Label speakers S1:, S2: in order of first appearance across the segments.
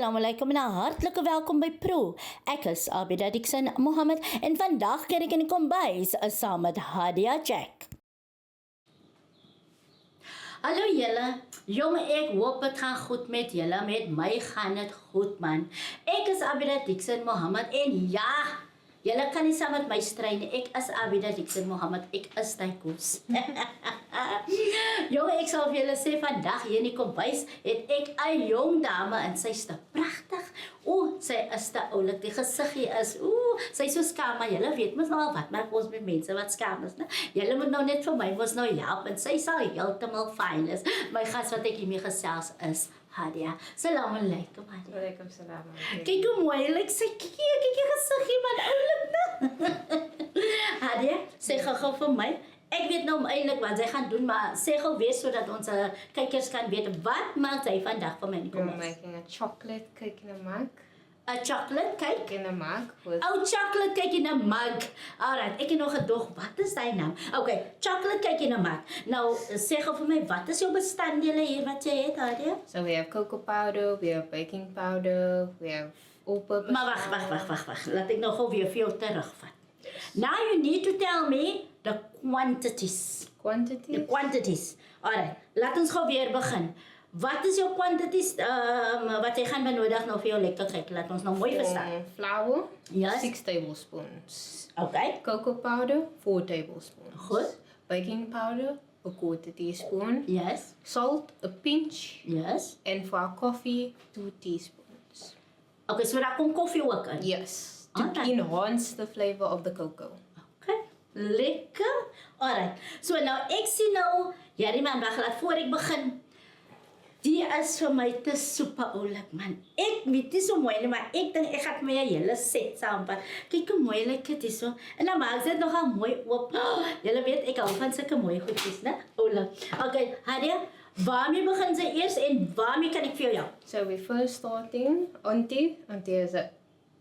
S1: Assalamualaikum en hartlike welkom by Pro. Ek is Abida Dixon Mohammed en vandag keer ek in die kombuis saam met Hadia Jack. Hallo julle, jonge ek hoop het gaan goed met julle, met my gaan het goed man. Ek is Abida Dixon Mohammed en ja, julle kan nie saam met my stry nie. Ek is Abida Dixon Mohammed, ek is Tykoos. Jonge, ek sal vir julle sê, vandag hier in die kombuis het ek 'n jong dame en sy is te pragtig. Sy is te oulik, die gesiggie is, sy is so skaam, maar julle weet mos nou al wat maak ons met mense wat skaam is, né? Julle moet nou net vir my mos nou help en sy sal heeltemal fyn is. My gas wat ek hiermee gesels is Hadia. Salam alaikum Hadia.
S2: Walaikum salam.
S1: Kyk hoe mooi lyk sy, kyk jy gesiggie man, oulik né? Hadia, sê gou vir my. Ek weet nou eintlik wat sy gaan doen, maar sê gou weer sodat ons kykers kan weet wat maak sy vandag vir my in die
S2: We're
S1: kombuis.
S2: making a chocolate cake in a mug.
S1: 'n chocolate cake.
S2: In a mug with
S1: Chocolate cake in 'n mug. Alright, ek het nog gedog, wat is daai naam? Okay, chocolate cake in 'n mug. Nou, sê gou vir my, wat is jou bestanddele hier wat jy het, Hadia?
S2: so we have cocoa powder, we have baking powder, we have all-purpose.
S1: Maar wag. Laat ek nou gou weer vir jou terugvat. Now you need to tell me the quantities.
S2: Quantity.
S1: The quantities. Alright, laat ons gou weer begin. Wat is jou quantities wat jy gaan benodig nou vir jou lekker cake? Laat ons nou mooi verstaan.
S2: Flour.
S1: Yes.
S2: 6 tablespoons.
S1: Okay.
S2: Cocoa powder. 4 tablespoons.
S1: Goed.
S2: Baking powder. A 1/4 teaspoon.
S1: Yes.
S2: Salt. A pinch.
S1: Yes.
S2: And for our coffee, 2 teaspoons.
S1: Okay, so daar kom koffie ook in.
S2: Yes. To
S1: Alright.
S2: enhance the flavor of the cocoa.
S1: Okay, lekker. Alright, so nou ek sien nou, hierdie man wag, laat voor ek begin. Die is vir my te super oulik man. Ek weet nie so mooi nie, maar ek dink ek gaan my hele set saamvat. Kyk hoe mooi lyk dit hierso. En dan maak dit nogal mooi oop. Julle weet ek hou van sulke mooi goedjies, né? Oulik. Okay, Hadia, waarmee begin sy eers en waarmee kan ek vir jou help?
S2: So we're first starting Auntie has a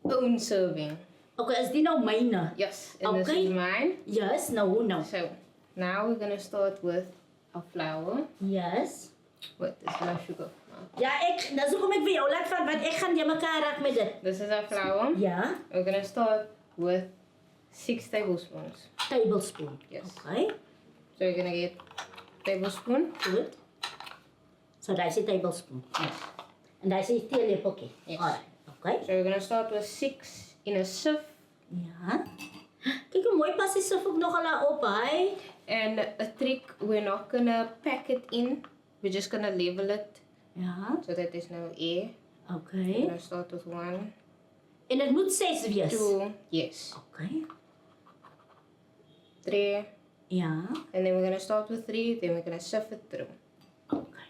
S2: own serving.
S1: Okay, is die nou myne?
S2: Yes, and this
S1: Okay.
S2: is mine.
S1: Yes, nou.
S2: So now we're gonna start with our flour
S1: Yes.
S2: with this low sugar.
S1: Ja, dis hoekom ek vir jou laat van, want ek gaan jy mekaar raak met dit.
S2: This is our flour.
S1: Ja,
S2: We're gonna start with 6 tablespoons.
S1: tablespoon.
S2: Yes.
S1: Okay,
S2: So you're gonna get tablespoon.
S1: good. So daar is die tablespoon.
S2: Yes.
S1: En daar is die theelepeltjie.
S2: Yes.
S1: Alright, okay.
S2: So we're gonna start with 6 in a sieve.
S1: Ja. Kyk hoe mooi pas die sif ook nog al op, hy.
S2: And a trick, we're not gonna pack it in. We're just gonna level it
S1: Ja,
S2: so that there's no air. We're
S1: okay.
S2: gonna start with 1,
S1: En dit moet 6 wees.
S2: 2, yes,
S1: Okay.
S2: 3,
S1: Ja,
S2: and then we're gonna start with 3, then we're gonna sift it through.
S1: okay.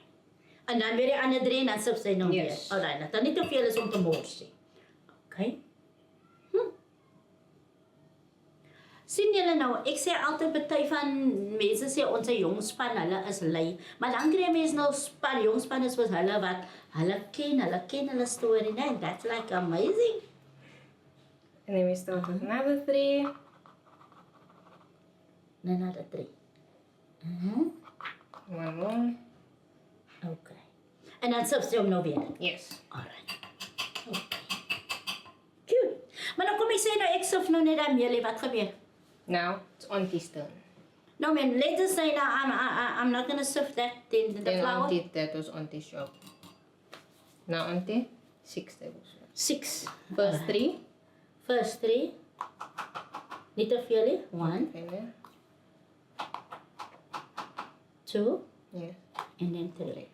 S1: En dan weer die ander 3 en dan sif sy nou
S2: Yes.
S1: weer. Alright, dat dan nie te veel is om te mors nie. Okay. Sien julle nou, ek sê altyd party van mense sê ons jong span, hulle is lui. Maar dan kry mense nou span, jong span is was hulle wat hulle ken hulle storie, né? That's like amazing.
S2: And then we start with another 3,
S1: Another 3.
S2: 1 more,
S1: Okay. En dan sif sy hom nou weer.
S2: yes.
S1: Alright. Okay. Cute. Maar nou kom ek sê nou ek sif nou net daai meelie, wat gebeur?
S2: Now it's Auntie's turn.
S1: No man, let us say now I'm not gonna sift that in the
S2: Then
S1: flour.
S2: Auntie, that was Auntie's job. Now Auntie, 6 tablespoons.
S1: 6.
S2: First 3,
S1: First 3. Nie te veel nie. 1,
S2: and then,
S1: 2,
S2: yes.
S1: and then 3.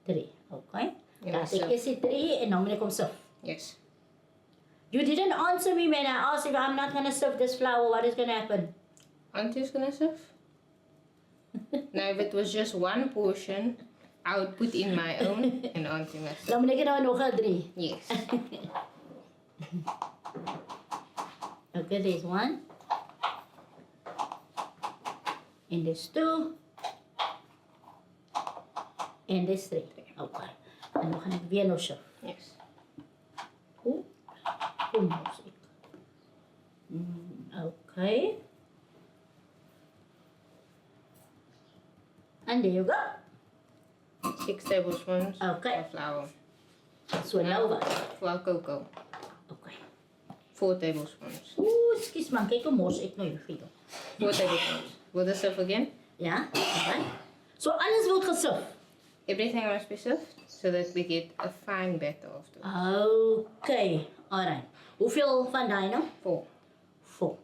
S1: 3, okay?
S2: En
S1: Dat
S2: dan
S1: ek is die 3 en nou moet ek hom sif.
S2: Yes.
S1: You didn't answer me when I asked if I'm not gonna sift this flour, what is gonna happen?
S2: Auntie's gonna sift. Now if it was just one portion, I would put in my own and Auntie must.
S1: Nou moet ek nou nog 'n 3.
S2: Yes.
S1: Okay, there's 1. And there's 2. And there's 3. Okay. En dan gaan ek weer nou sif.
S2: Yes.
S1: Hoe mos ek? Okay. And there you go.
S2: 6 tablespoons
S1: Okay.
S2: of flour.
S1: So nou wat?
S2: For cocoa.
S1: Okay.
S2: 4 tablespoons.
S1: Oeh, excuse man, kyk hoe mors ek nou hier vir jou.
S2: 4 tablespoons. Will the sieve again?
S1: Ja, okay. So alles word gesif.
S2: Everything must be sieved so that we get a fine batter afterwards.
S1: Okay, alright. Hoeveel van daai nou?
S2: 4.
S1: 4.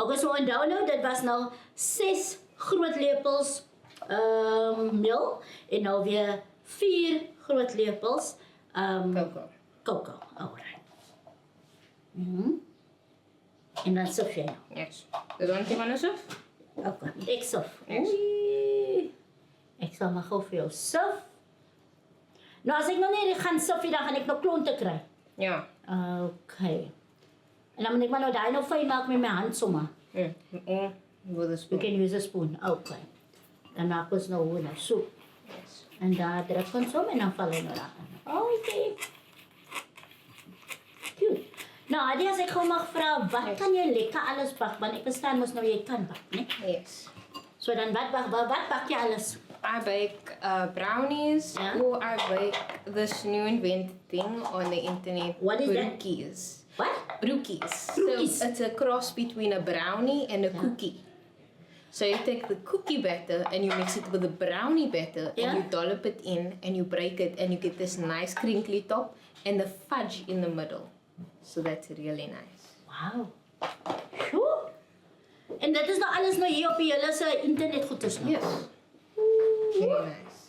S1: Okay, so onthou nou, dit was nou 6 groot lepels meel en nou weer 4 groot lepels
S2: Cocoa.
S1: cocoa. Alright. En dan sif jy nou.
S2: Yes. Does one thing on the sieve?
S1: Okay, ek sif.
S2: Yes.
S1: Oei. Ek sal maar gou vir jou sif. Nou as ek nou net gaan sif, dan gaan ek nou klonte kry.
S2: Ja.
S1: Okay. En dan moet ek maar nou daai nou fyn maak met my hand sommer.
S2: Mm. With a
S1: You
S2: spoon.
S1: can use a spoon. Okay. Dan maak ons nou hoe nou soep.
S2: Yes.
S1: En daar druk ons om en dan val hy nou daar. Okay. Cute. Nou, Adi, as ek gou mag vra, wat kan jy lekker alles bak? Want ek verstaan mos nou jy kan bak, né?
S2: Yes.
S1: So dan wat bak jy alles?
S2: I bake brownies,
S1: Yeah.
S2: or I bake this new invented thing on the internet.
S1: What is that?
S2: Brookies.
S1: What?
S2: Brookies.
S1: Brookies.
S2: So it's a cross between a brownie and a cookie. So you take the cookie batter and you mix it with the brownie batter
S1: Yeah.
S2: and you dollop it in and you break it and you get this nice crinkly top and the fudge in the middle. So that's really nice.
S1: Wow. Sjoe. En dit is nou alles nou hier op die hele se internet goeders nou.
S2: Yes. Very nice.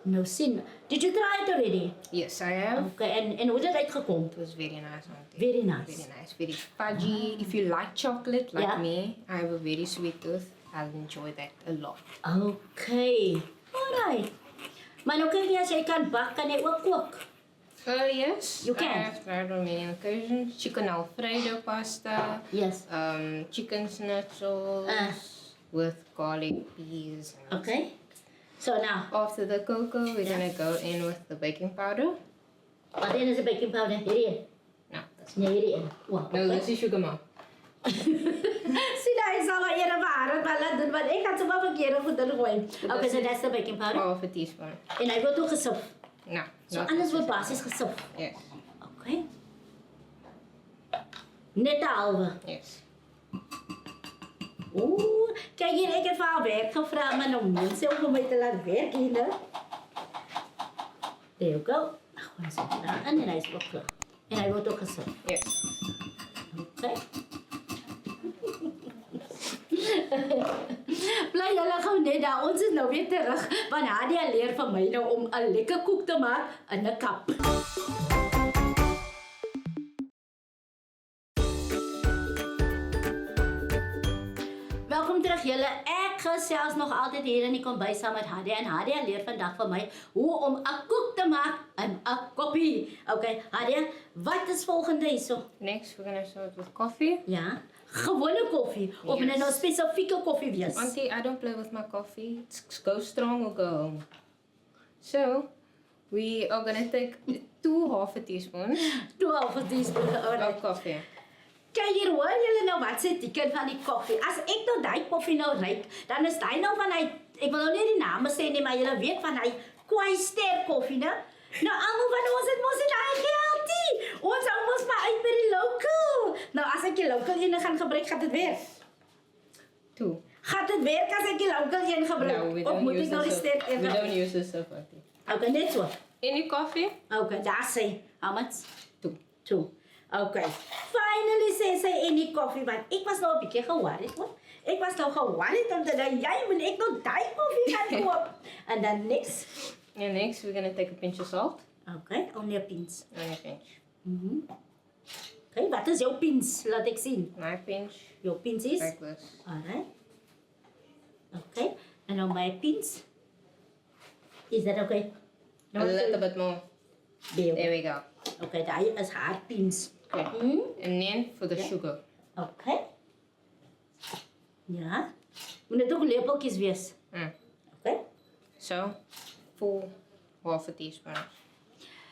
S1: Nou sien. Did you try it already?
S2: Yes, I have.
S1: Okay, en hoe het dit uitgekom?
S2: It was very nice, auntie.
S1: Very nice.
S2: Very nice. Very fudgy. If you like chocolate, like
S1: Yeah.
S2: me, I have a very sweet tooth. I'll enjoy that a lot.
S1: Okay. Alright. Maar nou kyk jy as jy kan bak, kan jy ook kook.
S2: Yes.
S1: You can.
S2: I have tried on many occasions. Chicken Alfredo pasta.
S1: Yes.
S2: Chicken schnitzels with garlic peas. and-
S1: Okay. So now,
S2: After the cocoa, we're gonna go in with the baking powder.
S1: wat is die baking powder? Hierdie.
S2: No, that's
S1: Nee, hierdie. Wow.
S2: no, this is sugar mom.
S1: Sien jy sal maar eerder waar het wel laat doen want ek gaan sommer verkeerde goed ingooi. Okay, so that's the baking powder.
S2: Half a teaspoon.
S1: En hy word ook gesif.
S2: No.
S1: So
S2: not
S1: alles
S2: this.
S1: word basies gesif.
S2: Yes.
S1: Okay. Net 'n halwe.
S2: Yes.
S1: Ooh, kyk hier, ek het vir haar werk gevra, maar nou mense om vir my te laat werk hier, né? There you go. Gewoon sit daar in en hy is ook klaar. En hy word ook gesif.
S2: Yes.
S1: Okay. Bly julle gou net daar. Ons is nou weer terug. Want Nadia leer van my nou om 'n lekker koek te maak in 'n kap. Welkom terug julle. Ek gesels nog altyd hier in die kombuis saam met Nadia en Nadia leer vandag van my hoe om 'n koek te maak in 'n koppie. Okay, Nadia, wat is volgende hierso?
S2: Next, we're gonna start with coffee.
S1: Ja, gewone koffie of
S2: Yes.
S1: net nou spesifieke koffie wees.
S2: Auntie, I don't play with my coffee. It's go strong or go home. So, we are gonna take 2 half a teaspoon
S1: 12 teaspoon.
S2: of
S1: Alright.
S2: coffee.
S1: Kyk hier, hoor julle nou wat sê die kind van die koffie. As ek nou daai koffie nou ruik, dan is daai nou van hy, ek wil nou nie die name sê nie, maar julle weet van hy kwai ster koffie, né? Nou almal van ons het mos dit daai geldie. Ons hou mos maar uit by die local. Nou as ek die local een gaan gebruik, gaan dit werk.
S2: 2.
S1: Gaan dit werk as ek die local een gebruik?
S2: No, we
S1: Of
S2: don't
S1: moet
S2: use
S1: ek nou die
S2: this.
S1: sterk een
S2: We don't
S1: gebruik?
S2: use this stuff, auntie.
S1: Okay, net so.
S2: Any coffee?
S1: Okay, daar sê. How much?
S2: 2.
S1: 2. Okay. Finally sê sy en die koffie want ek was nou 'n bietjie ge-worried hoor. Ek was nou ge-worried omdat jy moet ek nou daai koffie gaan koop. En dan niks.
S2: And next, we're gonna take a pinch of salt.
S1: Okay, only a pinch.
S2: Only a pinch.
S1: Okay, wat is jou pinch? Laat ek sien.
S2: My pinch,
S1: Jou pinch is?
S2: like this.
S1: Alright. Okay. En nou my pinch. Is that okay?
S2: A little bit more. There
S1: There.
S2: we go.
S1: Okay, daai is haar pinch.
S2: Okay. And then for the sugar.
S1: Okay. Ja. Moet dit ook lepeltjies wees. Okay.
S2: So, 4 half a teaspoon.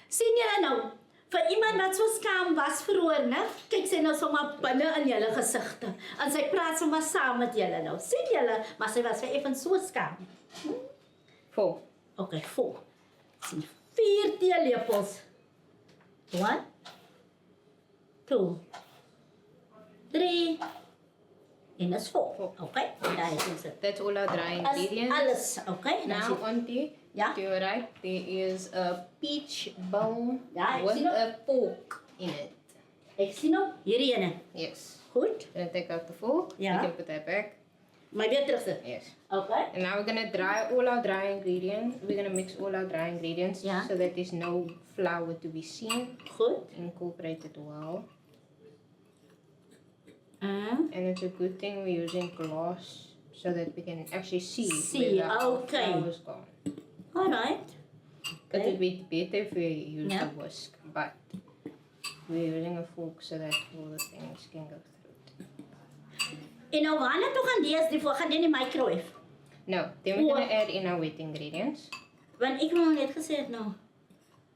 S1: Sien julle nou, vir iemand wat so skaam was vroeër, né? Kyk sy nou sommer binne in julle gesigte. En sy praat sommer saam met julle nou. Sien julle, maar sy was vir effens so skaam.
S2: 4.
S1: Okay, 4. Sien 4 teelepels 1, 2, 3, en dat is 4. Okay? Daar is het.
S2: That's all our dry
S1: As
S2: ingredients.
S1: alles, okay? Dan
S2: Now,
S1: zit-
S2: Auntie,
S1: Ja?
S2: to your right, there is a peach bowl
S1: Ja, ik
S2: with
S1: zie nog.
S2: a fork in it.
S1: Ik zie nog. Hierdie ene.
S2: Yes.
S1: Goed.
S2: Gonna take out the fork.
S1: Yeah.
S2: You can put that back.
S1: Maar weer terugzetten.
S2: Yes.
S1: Okay?
S2: And now we're gonna dry all our dry ingredients. We're gonna mix all our dry ingredients
S1: Yeah.
S2: so that there's no flour to be seen.
S1: Goed.
S2: Incorporate it well.
S1: Uh,
S2: And it's a good thing we're using glass so that we can actually see,
S1: See,
S2: where the
S1: okay.
S2: flour is gone.
S1: alright.
S2: It
S1: Okay.
S2: would be better if we use
S1: Yeah.
S2: the whisk, but we're using a fork so that all the things can go through it.
S1: En nou waarna toe gaan die voor gaan die in die microwave?
S2: No, then we're
S1: What?
S2: gonna add in our wet ingredients.
S1: Want ek het nog net gesê het nou.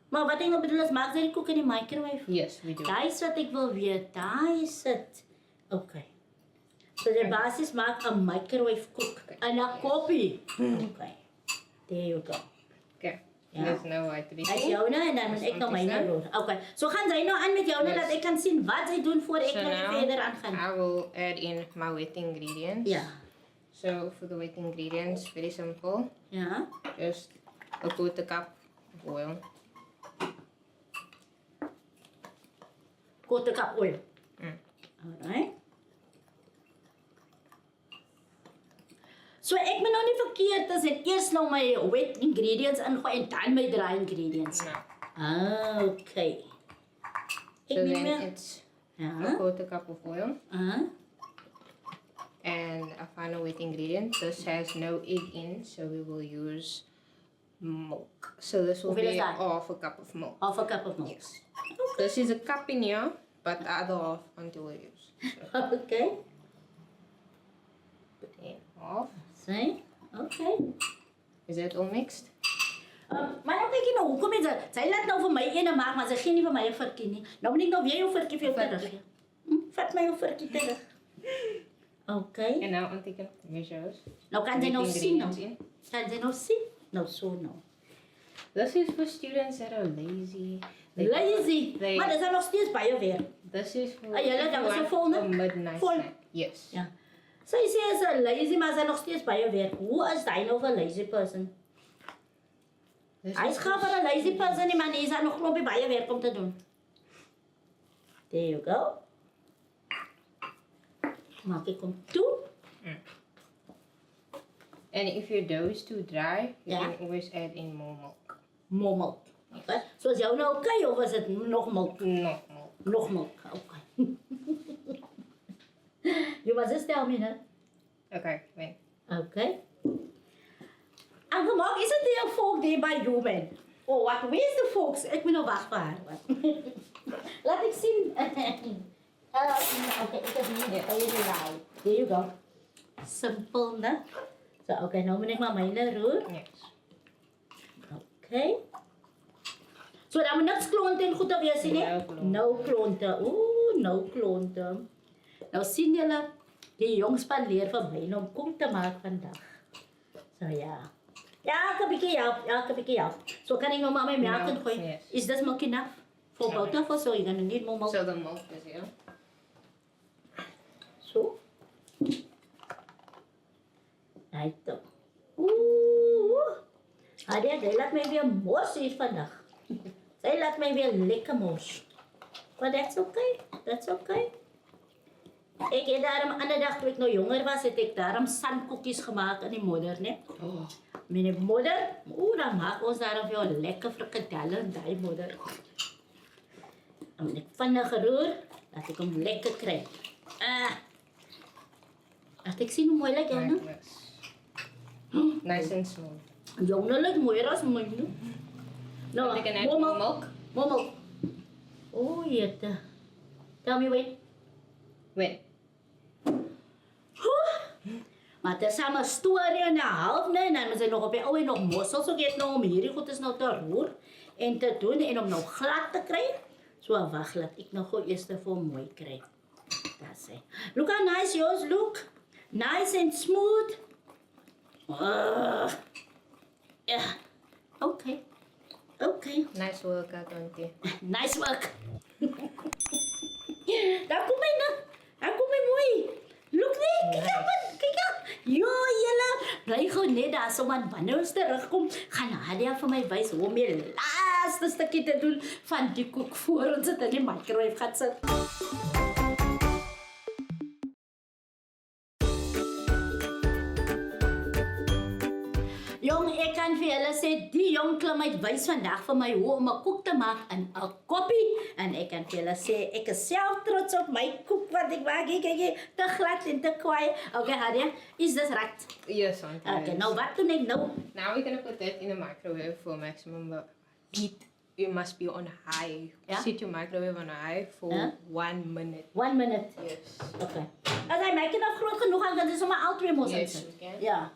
S1: Maar wat ek nou bedoel is maak jy die koek in die microwave?
S2: Yes, we do.
S1: Daai is wat ek wil weet. Daai is dit. Okay. So die basis maak 'n microwave koek. En 'n koppie. Okay. There you go.
S2: Okay.
S1: Yeah.
S2: There's no white to be
S1: Hy is
S2: seen.
S1: joune en dan moet ek nou myne roer. Okay. So gaan jy nou aan met joune
S2: Yes.
S1: dat ek kan sien wat jy doen voor ek
S2: So
S1: nou
S2: now
S1: verder aangaan.
S2: I will add in my wet ingredients.
S1: Ja.
S2: So for the wet ingredients, very simple.
S1: Ja.
S2: Just a quarter cup of oil.
S1: Quarter cup oil.
S2: Mm.
S1: Alright. So ek moet nou nie verkeerd is en eers nou my wet ingredients ingooi en dan my dry ingredients.
S2: No.
S1: Okay. Ek
S2: So
S1: neem
S2: then
S1: weer.
S2: it's a
S1: Ja.
S2: quarter cup of oil. And a final wet ingredient. This has no egg in, so we will use milk. So this will
S1: Hoeveel is
S2: be
S1: dat?
S2: half a cup of milk.
S1: Half a cup of milk.
S2: Yes. This is a cup in here, but the other half until we use. So
S1: Okay.
S2: put in half.
S1: Sien? Okay.
S2: Is that all mixed?
S1: Maar nou kyk jy nou, hoekom is dit? Sy laat nou vir my ene maak, maar sy gee nie vir my 'n virkie nie. Nou moet ek nou weer jou virkie vir jou
S2: Virkie.
S1: terug gee. Vat my jou virkie terug. Okay.
S2: And now Auntie can measure us.
S1: Nou kan jy nou
S2: Wet
S1: sien nou.
S2: ingredients in.
S1: Kan jy nou sien? Nou so nou.
S2: This is for students that are lazy.
S1: Lazy.
S2: They-
S1: Maar dis dan nog steeds baie weer.
S2: This is for
S1: Ah, julle, dat was
S2: if you
S1: een volne?
S2: want a midnight
S1: Vol.
S2: snack. Yes.
S1: Ja. Sy sê is 'n lazy, maar sy nog steeds baie weer. Hoe is hy nou 'n lazy person?
S2: This
S1: Hy is gaaf vir 'n lazy person, nie, maar hy is daar nog klompie baie werk om te doen. There you go. Maak ek hom toe.
S2: And if your dough is too dry, you
S1: Yeah.
S2: can always add in more milk.
S1: More milk. Okay. So is jou nou okay of is dit nog milk?
S2: Not milk.
S1: Nog milk. Okay. You must just tell me, né?
S2: Okay, wait.
S1: Okay. En gemaak, is dit nie 'n volk die by you man? Oh, wat? Where is the folks? Ek moet nou wag vir haar. Wat? Laat ek sien. Okay, ek het nie baie raai. There you go. Simple, né? So, okay, nou moet ek maar myne roer.
S2: Yes.
S1: Okay. So, dan moet niks klonte en goed wees nie.
S2: No klonte.
S1: No klonte. Ooh, no klonte. Nou sien julle, die jongspan leer van my om kom te maak vandag. So ja. Ja, ek 'n bietjie help. Ja, ek 'n bietjie help. So kan ek nou maar my melk
S2: No,
S1: ingooi.
S2: yes.
S1: Is this milk enough? For both of us, so you're gonna need more milk.
S2: So the milk is here.
S1: So. Right dan. Oeh. Adia, jy laat my weer mors hier vandag. Sy laat my weer lekker mors. But that's okay. That's okay. Ek het daarom 'n ander dag toe ek nou jonger was, het ek daarom sandkoekies gemaak in die modder, né?
S2: Oh.
S1: Mijn moeder, dan maak ons daarom veel lekker frikadellen in die modder. Dan moet ek vinnig roer, dat ek hom lekker kry. Laat ek sien hoe mooi lyk joune.
S2: Yes. Nice and smooth.
S1: Joune lyk mooier as myne. Nou,
S2: You can add more milk.
S1: More milk. O, jette. Tell me wait.
S2: Wait.
S1: Maar dit is 'n storie en 'n half, nee, en dan moet jy nog op die ou en nog mossels ook eet nou om hierdie goed is nou te roer en te doen en om nou glad te kry. So wag, laat ek nog gou eers vir hom mooi kry. That's it. Look how nice yours look. Nice and smooth. Yeah. Okay. Okay.
S2: Nice workout, auntie.
S1: Nice work. Daar kom hy nou. Daar kom hy mooi. Look there. Kyk
S2: Nice.
S1: man. Kyk aan. Jo, julle. Bly gou net daar so man. Wanneer ons terugkom, gaan Nadia vir my wys hoe om die laaste stukkie te doen van die koek voor ons dit in die microwave gaan sit. Jong, ek kan vir julle sê, die jong klim uit wys vandag vir my hoe om 'n koek te maak in 'n koppie. En ek kan vir julle sê, ek is self trots op my koek wat ek maak. Kyk, te glad en te kwaai. Okay, Nadia, is this right?
S2: Yes, auntie.
S1: Okay,
S2: yes.
S1: nou wat doen ek nou?
S2: Now we're gonna put that in the microwave for maximum heat. You must be on high.
S1: Yeah?
S2: Set your microwave on high for
S1: Yeah?
S2: 1 minute.
S1: 1 minute.
S2: Yes.
S1: Okay. As hy maak dit nog groot genoeg, dan kan jy sommer al twee mos
S2: Yes,
S1: insit.
S2: we can.
S1: Ja.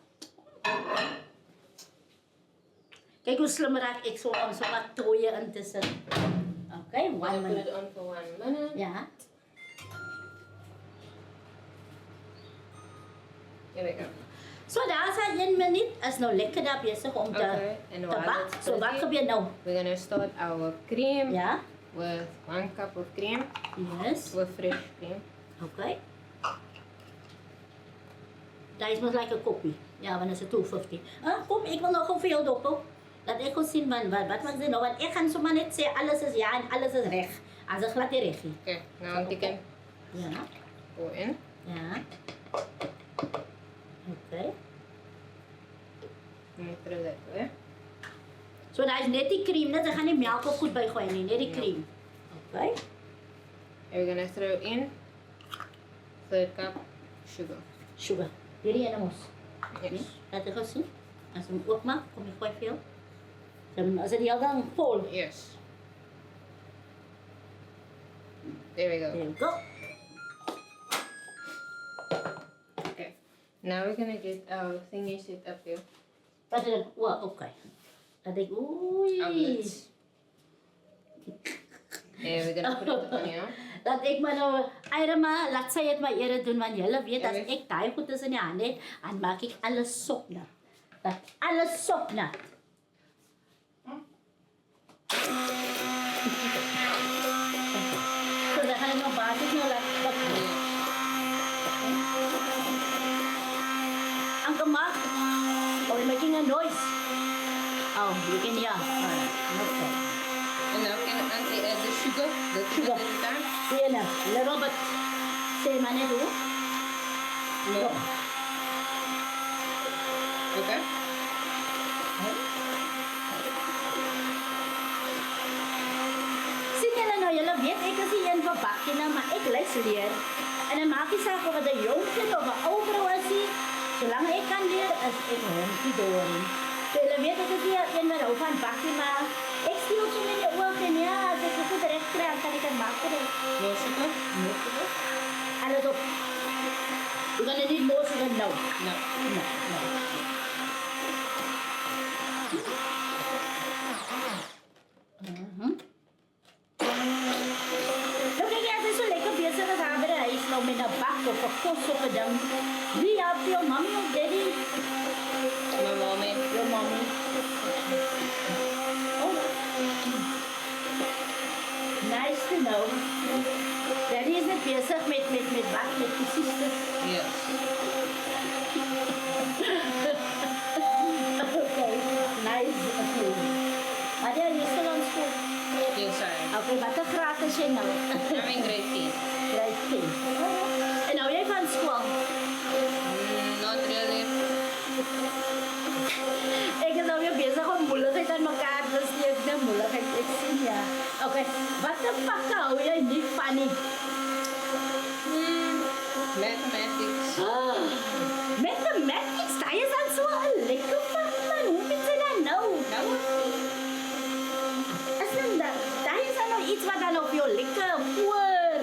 S1: Kyk hoe slim raak ek so om sommer toeie in te sit. Okay, 1
S2: I'll put
S1: minute.
S2: it on for 1 minute.
S1: Ja.
S2: Here we go.
S1: So daar is 1 minuut, is nou lekker daar besig om te,
S2: Okay, en
S1: te
S2: while
S1: bak.
S2: it's
S1: So wat
S2: cooking,
S1: gebeur nou?
S2: We're gonna start our cream
S1: Ja?
S2: with 1 cup of cream,
S1: Yes.
S2: with fresh cream.
S1: Okay. Daar is mos like 'n koppie. Ja, want is 250. Kom, ek wil nog gou vir jou dophou. Dat ek kon sien wat maak jy nou, want ek gaan sommer net sê alles is ja en alles is reg. As ek glad nie reg nie.
S2: Okay, now auntie can
S1: Ja.
S2: go in.
S1: Ja. Okay.
S2: Let me throw that away.
S1: So daar is net die cream, net jy gaan nie melk of goed bygooi nie, net die
S2: Ja.
S1: cream. Okay.
S2: And we're gonna throw in 3rd cup sugar.
S1: Sugar. Hierdie ene mos.
S2: Yes.
S1: Nee? Laat ek gou sien. As hom oopmaak, kom jy gooi veel. Dan as dit die hele ding vol.
S2: Yes. There we go.
S1: There we go.
S2: Okay. Now we're gonna get our thingy set up here.
S1: Wat is dit? Okay. Dat ek oei.
S2: Outlets. And we're gonna put it on here.
S1: Dat ek maar nou Irma, laat sy dit maar eerder doen want julle weet as
S2: Ja,
S1: ek daai goed is in die hande het, dan maak ek alles sopnat. Dat alles sopnat. So dan gaan ek nog basies nou laat wat ang gemaak. Oh, you're making a noise. Oh, you can hear. Okay.
S2: And now can auntie add the sugar? The
S1: Sugar.
S2: at the time?
S1: Sige na, little bit. Say man do.
S2: No. Okay.
S1: Sien julle nou, julle weet ek is die een van bakkie nou, maar ek les leer. En dan maak die saak of het 'n jong kind of 'n ou vrou is nie. Solank ek kan leer, is ek honkie doorie. So julle weet ek is nie een wat hou van bakkie, maar ek steel so in die oog en ja, as ek dit goed recht kry, dan kan ek het maak vir ek.
S2: No sugar?
S1: Alles op. You're gonna need more sugar now.
S2: No.
S1: No, no. Nou kyk jy, as jy so lekker besig is aan by die huis nou met 'n bak of 'n kos of 'n ding. Wie help jou, mommy of daddy?
S2: My mommy.
S1: Your mommy. Oh. Nice to know. Daddy is net besig met wat, met die sisters.
S2: Yes.
S1: Okay, nice. Okay. Maar jy is still on school.
S2: Yes, I am.
S1: Okay, wat 'n graad is jy nou?
S2: I'm in grade 10.
S1: Grade 10. En nou jy van skool.
S2: Not really.
S1: Ek is nou weer besig om moeilikheid aan mekaar te steek, nou moeilikheid, ek sien ja. Okay, wat 'n pakke hou jy nie van nie?
S2: Mathematics.
S1: Mathematics, daai is dan so 'n lekker vak man, hoe moet jy dan nou?
S2: No.
S1: As dan daai is dan nou iets wat dan op jou lekker voor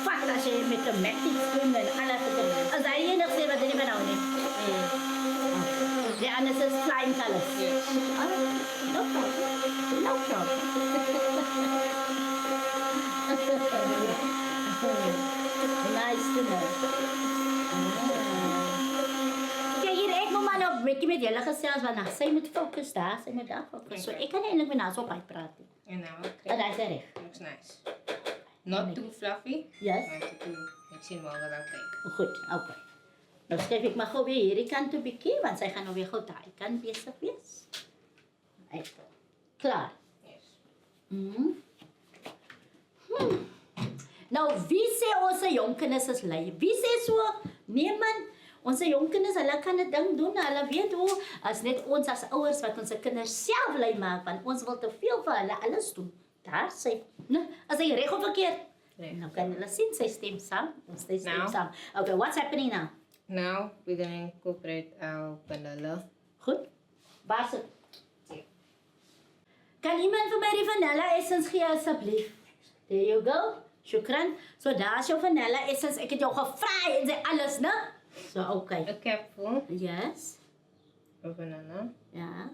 S1: vat as jy mathematics doen en alles doen. As daai enig sê wat jy nie van hou nie. Ja, en dit is flying colors.
S2: Yes.
S1: No problem. No problem. Nice to know. Kijk hier, ik moet maar nog bietjie met julle gesels want sy moet fokus daar, sy moet daar fokus. So ek kan nie eintlik met haar so baie praat nie.
S2: And now,
S1: Maar
S2: okay.
S1: daai is reg.
S2: Looks nice. Not too fluffy.
S1: Yes.
S2: Not too, ek sien wel wat ek kyk.
S1: Goed, okay. Nou skryf ek maar gou weer hierdie kant toe bietjie want sy gaan nou weer gou daai kant besig wees. Uit. Klaar.
S2: Yes.
S1: Nou wie sê ons jong kinders is lui? Wie sê so? Nee man, ons jong kinders hulle kan dit ding doen. Hulle weet hoe as net ons as ouers wat ons kinders self lui maak want ons wil te veel vir hulle alles doen. Daar sê, nee, as hy reg of verkeerd.
S2: Reg.
S1: Nou kan hulle sien sy stem saam. Ons stem
S2: Nou.
S1: saam. Okay, what's happening now?
S2: Now, we're going to incorporate our vanilla.
S1: Goed. Waar is dit?
S2: Hier.
S1: Kan iemand vir my die vanilla essence gee asseblief? There you go. Shukran. So daar is jou vanilla essence. Ek het jou gevra en sê alles, né? So okay.
S2: A capful
S1: Yes.
S2: of vanilla.
S1: Ja.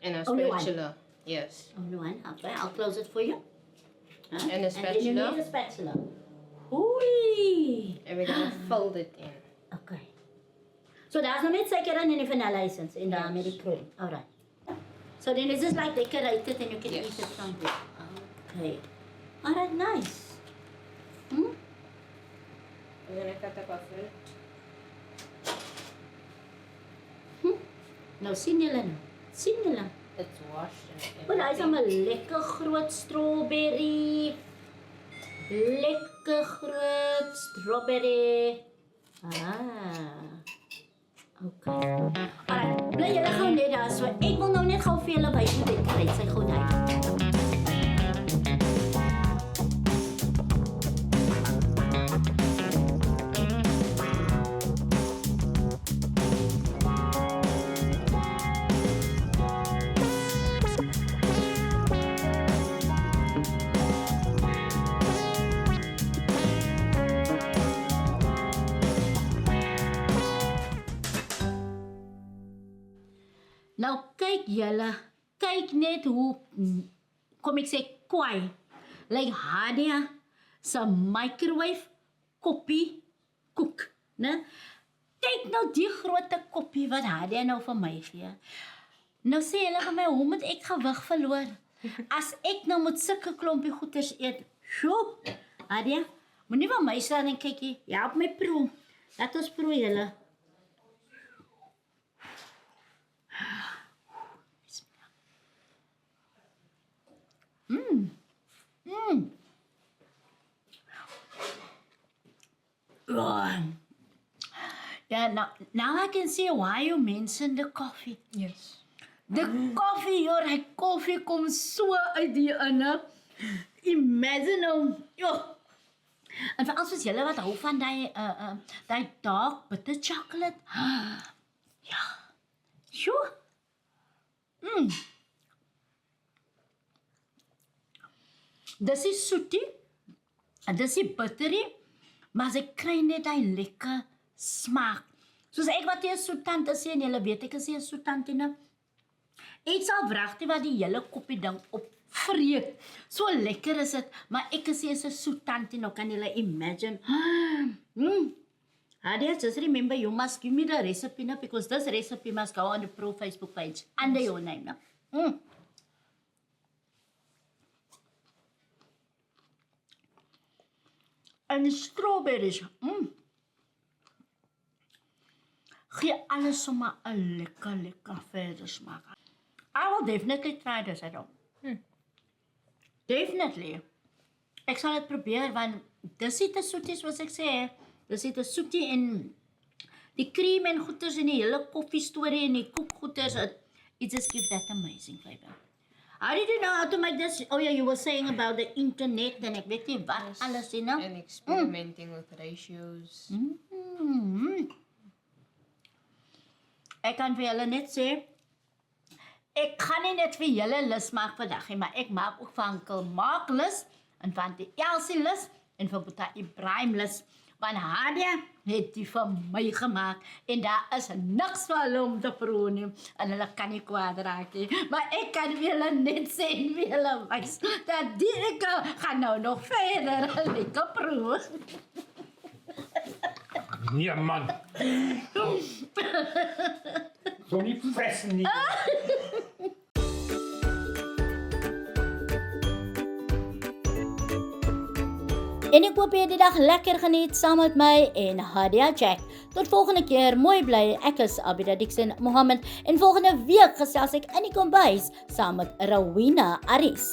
S2: And a
S1: Only one.
S2: spatula. Yes.
S1: Only one. Okay, I'll close it for you. Huh?
S2: And a
S1: And then you
S2: spatula.
S1: need a spatula. Oei.
S2: And we're going to fold it in.
S1: Okay. So daar's nog net suiker in die vanilla essence in daar met die kroon. Alright. So then it's just like decorated and you can
S2: Yes.
S1: eat it from there. Okay. Alright, nice. Hmm?
S2: We're going to cut up our fruit.
S1: Nou sien julle nou. Sien julle?
S2: It's washed and
S1: Maar daai is
S2: everything.
S1: 'n lekker groot strawberry. Lekker groot strawberry. Okay. Alright, bly julle gou net daar so. Ek wil nou net gou vir julle wys hoe dit kry. Sy gou daai. Nou kyk julle, kyk net hoe kom ek sê kwai. Like Hadia se microwave koppie koek, né? Kyk nou die groot koppie wat Hadia nou vir my gee. Nou sê hulle vir my, hoe moet ek gewig verloor? As ek nou met sulke klompie goeders eet. Sjoe. Hadia, moenie van my staan en kykie. Help my proe. Laat ons proe julle. Oh. Yeah, now I can see why you mentioned the coffee.
S2: Yes.
S1: The coffee, joh, die koffie kom so uit die inne. Imagine nou, joh. En vir ons julle wat hou van daai dark bitter chocolate. Ja. Sjoe. Dis is soetie. En dis is bitterie. Maar sy kry net hy lekker smaak. Soos ek wat hier soetante sê en julle weet ek is hier soetante nou. Ek sal wragtig wat die hele koppie ding opvreet. So lekker is dit, maar ek is hier so soetante nou kan julle imagine. Hadia, just remember you must give me the recipe now because this recipe must go on the Pro Facebook page under your name now. En strawberries. Gee alles sommer 'n lekker verder smaak. I will definitely try this at home. Definitely. Ek sal dit probeer want dis nie te soeties soos ek sê. Dis nie te soetie en die cream en goeters en die hele koffie storie en die koekgoeters. It just gives that amazing flavor. How did you know how to make this? Oh yeah, you were saying about the internet and ek weet nie wat alles nie, nou.
S2: And experimenting with ratios.
S1: Ek kan vir julle net sê, ek gaan nie net vir julle lus maak vandag nie, maar ek maak ook vir Uncle Mark lus, en van die Elsie lus, en vir Boeta Ibrahim lus, want Hadia het die vir my gemaak, en daar is niks vir hulle om te proe nie, en hulle kan nie kwaad raak nie, maar ek kan vir julle net sê en vir julle wys, dat die ek gaan nou nog verder lekker proe.
S3: Nee, man. So nie fressen nie.
S1: En ek hoop jy het die dag lekker geniet saam met my en Hadia Jack. Tot volgende keer, mooi bly. Ek is Abida Dixon Mohammed en volgende week gesels ek in die kombuis saam met Rowena Aris.